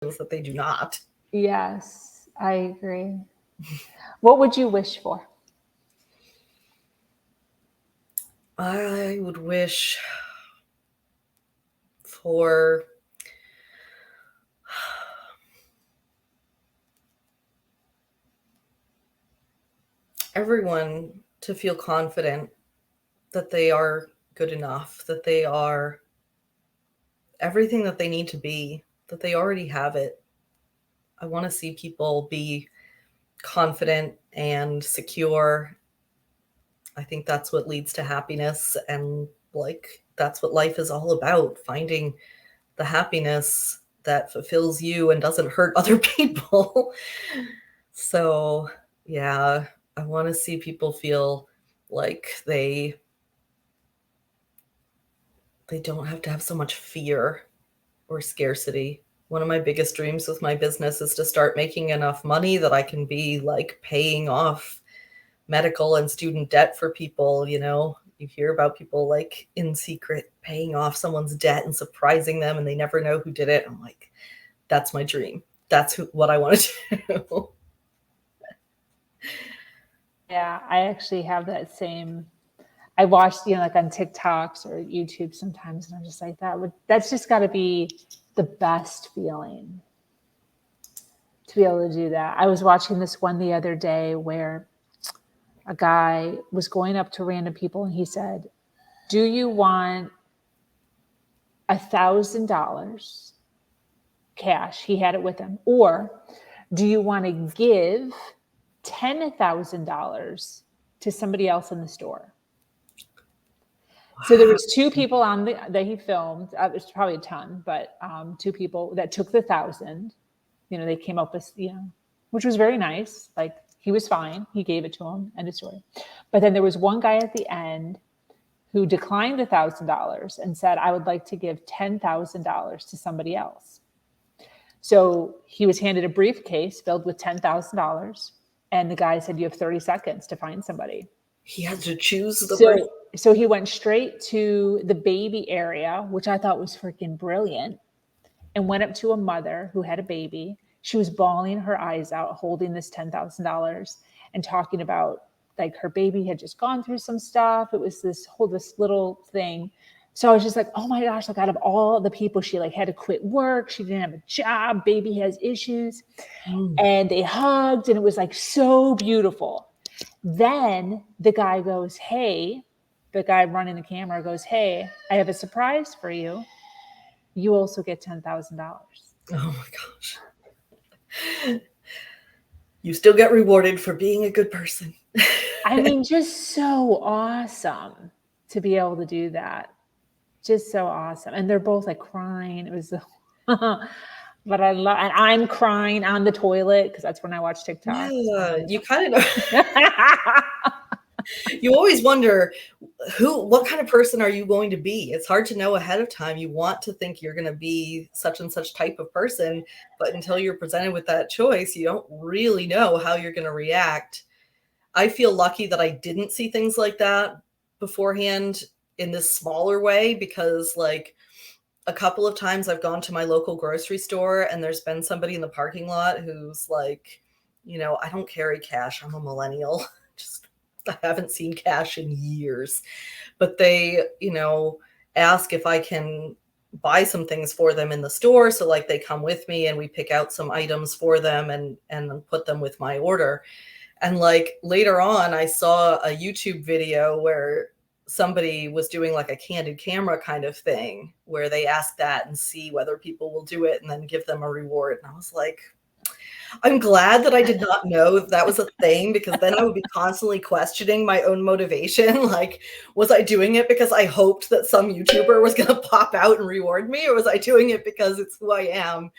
that they do not. Yes, I agree. What would you wish for? I would wish for everyone to feel confident that they are good enough, that they are everything that they need to be, that they already have it. I want to see people be confident and secure. I think that's what leads to happiness, and like that's what life is all about, finding the happiness that fulfills you and doesn't hurt other people. So, yeah, I want to see people feel like they don't have to have so much fear or scarcity. One of my biggest dreams with my business is to start making enough money that I can be like paying off medical and student debt for people. You hear about people like in secret paying off someone's debt and surprising them, and they never know who did it. I'm like, that's my dream. That's what I want to do. Yeah, I actually have that same. I watched, like on TikToks or YouTube sometimes, and I'm just like, that's just got to be the best feeling to be able to do that. I was watching this one the other day where a guy was going up to random people and he said, "Do you want $1,000 cash?" He had it with him. "Or do you want to give $10,000 to somebody else in the store?" So there was two people that he filmed. There's probably a ton, but two people that took the 1,000. They came up with, which was very nice. Like, he was fine. He gave it to him, end of story. But then there was one guy at the end who declined the $1,000 and said, "I would like to give $10,000 to somebody else." So he was handed a briefcase filled with $10,000, and the guy said, "You have 30 seconds to find somebody." He had to choose the So he went straight to the baby area, which I thought was freaking brilliant, and went up to a mother who had a baby. She was bawling her eyes out, holding this $10,000 and talking about like her baby had just gone through some stuff. It was this little thing. So I was just like, oh my gosh, like out of all the people, she like had to quit work. She didn't have a job. Baby has issues. And they hugged, and it was like so beautiful. Then the guy goes, the guy running the camera goes, "Hey, I have a surprise for you. You also get $10,000. Oh my gosh. You still get rewarded for being a good person. I mean, just so awesome to be able to do that. Just so awesome. And they're both like crying. It was, but and I'm crying on the toilet because that's when I watch TikTok. Yeah, you kind of you always wonder what kind of person are you going to be? It's hard to know ahead of time. You want to think you're going to be such and such type of person, but until you're presented with that choice, you don't really know how you're going to react. I feel lucky that I didn't see things like that beforehand in this smaller way, because like a couple of times I've gone to my local grocery store and there's been somebody in the parking lot who's like, I don't carry cash. I'm a millennial. I haven't seen cash in years, but they, ask if I can buy some things for them in the store. So like they come with me and we pick out some items for them and put them with my order. And like later on, I saw a YouTube video where somebody was doing like a candid camera kind of thing where they ask that and see whether people will do it and then give them a reward. And I was like, I'm glad that I did not know that was a thing, because then I would be constantly questioning my own motivation. Like, was I doing it because I hoped that some YouTuber was going to pop out and reward me? Or was I doing it because it's who I am